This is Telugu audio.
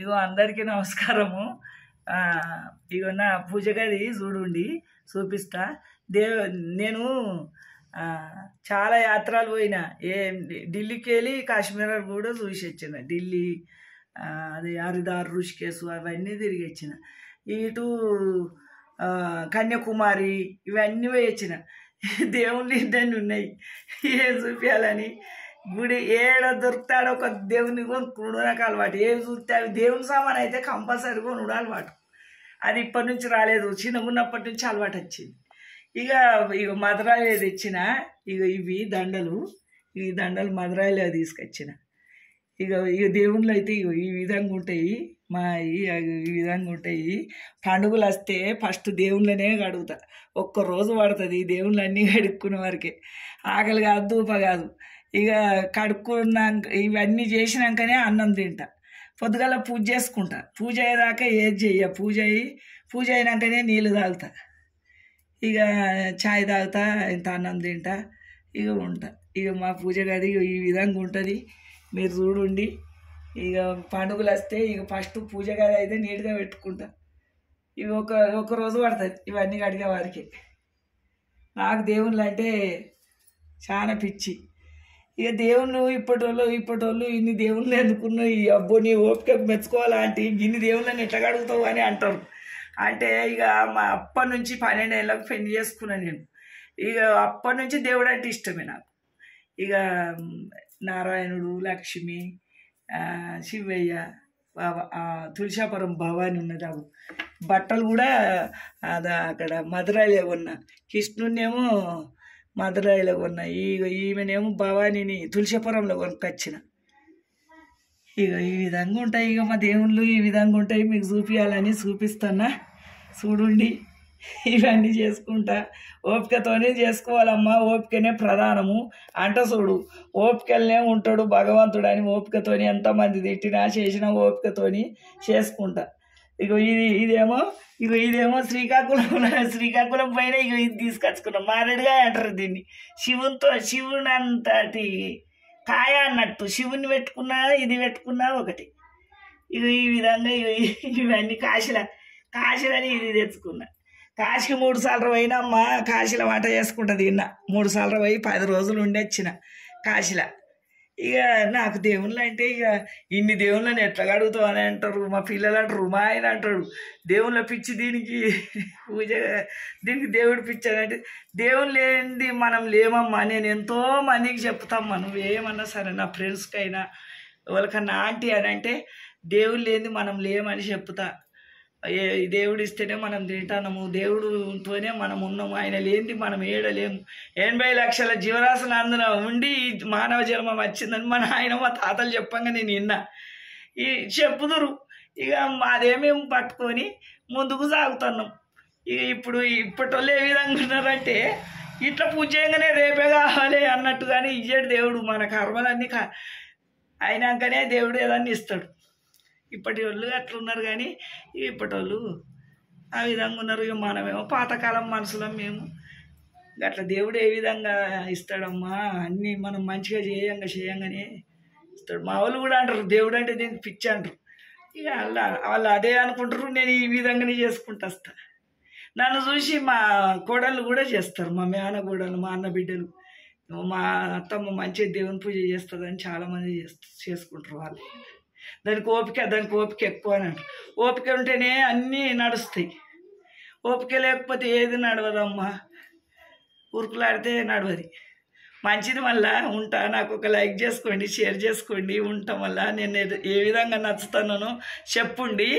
ఇగో అందరికీ నమస్కారము. ఇగో నా పూజ గది చూడండి, చూపిస్తా. నేను చాలా యాత్రలు పోయినా. ఢిల్లీకి వెళ్ళి కాశ్మీర్ కూడా చూసి వచ్చిన. ఢిల్లీ, అది హరిద్వార్, ఋషికేశ్ అవన్నీ తిరిగి వచ్చిన. ఇటు కన్యాకుమారి ఇవన్నీ పోయి వచ్చిన. దేవుళ్ళు ఇద్దరిని ఉన్నాయి, ఏం చూపించాలని. గుడి ఏడ దొరుకుతాడో ఒక దేవుని కొనుక్కుడు నాకు అలవాటు. ఏం చూస్తే అవి దేవుని సామాన్ అయితే కంపల్సరీ కొనుడు అలవాటు. అది ఇప్పటి నుంచి రాలేదు, చిన్నగా ఉన్నప్పటి నుంచి అలవాటు వచ్చింది. ఇక మధురాయిలో తెచ్చిన. ఇవి దండలు, ఈ దండలు మధురాయిలో తీసుకొచ్చిన. ఇక దేవుళ్ళు అయితే ఈ విధంగా ఉంటాయి. ఈ విధంగా ఉంటాయి. పండుగలు వస్తే ఫస్ట్ దేవుళ్ళనే కడుగుతా. ఒక్కరోజు పడుతుంది ఈ దేవుళ్ళన్నీ కడుక్కునే వరకే. ఆకలి కాదు, దూప కాదు. ఇక కడుక్కున్నాక ఇవన్నీ చేసినాకనే అన్నం తింటా. పొద్దుగాల పూజ చేసుకుంటా. పూజ అయ్యేదాకా ఏది చెయ్య. పూజ అయినాకనే నీళ్ళు తాగుతా. ఇక చాయ్ తాగుతా, ఇంత అన్నం తింటా, ఇక ఉంటా. ఇక మా పూజ గది ఈ విధంగా ఉంటుంది, మీరు చూడండి. ఇక పండుగలు వస్తే ఇక ఫస్ట్ పూజ గది అయితే నీట్గా పెట్టుకుంటా. ఇవి ఒక రోజు పడుతుంది ఇవన్నీ కడిగే వారికి. నాకు దేవుళ్ళు అంటే చాలా పిచ్చి. ఇక దేవుళ్ళు ఇప్పటోళ్ళు ఇన్ని దేవుళ్ళు ఎందుకున్నావు, ఈ అబ్బో నీ ఓపిక మెచ్చుకోవాలంటే ఇన్ని దేవుళ్ళని ఎట్లా కడుగుతావు అని అంటారు. అంటే ఇక మా అప్పటి నుంచి 12 ఏళ్ళకు పెళ్లి చేసుకున్నాను నేను. ఇక అప్పటి నుంచి దేవుడు అంటే ఇష్టమే నాకు. ఇక నారాయణుడు, లక్ష్మి, శివయ్య, తులసాపురం భవాని ఉన్నది. అవి బట్టలు కూడా అక్కడ మధురాయిలో కొన్నా. కృష్ణునేమో మధురాయిలో కొన్నా. ఈమెనేమో భవానీని తులసాపురంలో కొనుక్కొచ్చిన. ఇక ఈ విధంగా ఉంటాయి. ఇక మా దేవుళ్ళు ఈ విధంగా ఉంటాయి. మీకు చూపించాలని చూపిస్తున్నా, చూడండి. ఇవన్నీ చేసుకుంటా. ఓపికతోనే చేసుకోవాలమ్మా, ఓపికనే ప్రధానము అంట. చూడు, ఓపికలనే ఉంటాడు భగవంతుడు అని. ఓపికతోని ఎంతమంది తిట్టినా చేసినా ఓపికతోని చేసుకుంటా. ఇదేమో శ్రీకాకుళం పైన ఇది తీసుకొచ్చుకున్నాం. మారేడుగా అంటారు దీన్ని. శివుని అంతటి కాయ అన్నట్టు. శివుని పెట్టుకున్నా ఇది పెట్టుకున్నా ఒకటి. ఈ విధంగా ఇవన్నీ కాశీలని ఇది తెచ్చుకున్నా. కాశీకి 3 సార్లు పోయినమ్మా. కాశీలో వంట చేసుకుంటా తిన్నా. 3 సార్లు పోయి 10 రోజులు ఉండొచ్చిన కాశీలో. ఇక నాకు దేవుళ్ళు అంటే ఇక ఇన్ని దేవుళ్ళని ఎట్లా కడుగుతావు అని అంటారు మా పిల్లలు. అంటారు, మా ఆయన అంటాడు, దేవుళ్ళ పిచ్చి దీనికి దీనికి దేవుడు పిచ్చి అని. అంటే దేవుళ్ళు లేనిది మనం లేమమ్మా. నేను ఎంతో మందికి చెప్తామ్మా, నువ్వేమన్నా సరే, నా ఫ్రెండ్స్కైనా ఎవరికన్నా ఆంటీ అని అంటే దేవుళ్ళు లేనిది మనం లేమని చెప్తా. దేవుడు ఇస్తేనే మనం తింటాము, దేవుడుతోనే మనం ఉన్నాము. ఆయన లేనిది మనం ఏడలేము. 80 లక్షల జీవరాశులు అందున ఉండి మానవ జన్మం వచ్చిందని మా నాయన మా తాతలు చెప్పంగా నేను విన్నా. చెప్పుదురు. ఇక అదేమేమి పట్టుకొని ముందుకు సాగుతున్నాం. ఇప్పటి ఏ విధంగా ఉన్నారంటే ఇట్లా పూజ చేయగానే రేపే కావాలి అన్నట్టుగానే ఇచ్చాడు దేవుడు. మన కర్మలన్నీ అయినాకనే దేవుడు ఏదన్నా ఇస్తాడు. ఇప్పటి వాళ్ళు అట్లా ఉన్నారు, కానీ ఇప్పటి వాళ్ళు ఆ విధంగా ఉన్నారు. ఇక మనమేమో పాతకాలం మనుషులం మేము. అట్లా దేవుడు ఏ విధంగా ఇస్తాడమ్మా, అన్నీ మనం మంచిగా చేయంగానే ఇస్తాడు. మా వాళ్ళు కూడా అంటారు దేవుడు అంటే దీనికి పిచ్చి అంటారు. ఇక వాళ్ళు అదే అనుకుంటారు. నేను ఈ విధంగానే చేసుకుంటూ వస్తా. నన్ను చూసి మా కోడళ్ళు కూడా చేస్తారు, మా మేన కోడళ్ళు, మా అన్న బిడ్డలు. మా అత్తమ్మ మంచిగా దేవుని పూజ చేస్తుందని చాలామంది చేసుకుంటారు. వాళ్ళు దానికి ఓపిక ఎక్కువ అని అంటారు. ఓపిక ఉంటేనే అన్నీ నడుస్తాయి. ఓపిక లేకపోతే ఏది నడవదమ్మా. ఉరుకులాడితే నడవది. మంచిది. మళ్ళా ఉంటా. నాకు ఒక లైక్ చేసుకోండి, షేర్ చేసుకోండి. ఉంటాం వల్ల నేను ఏ విధంగా నచ్చుతానో చెప్పుండి.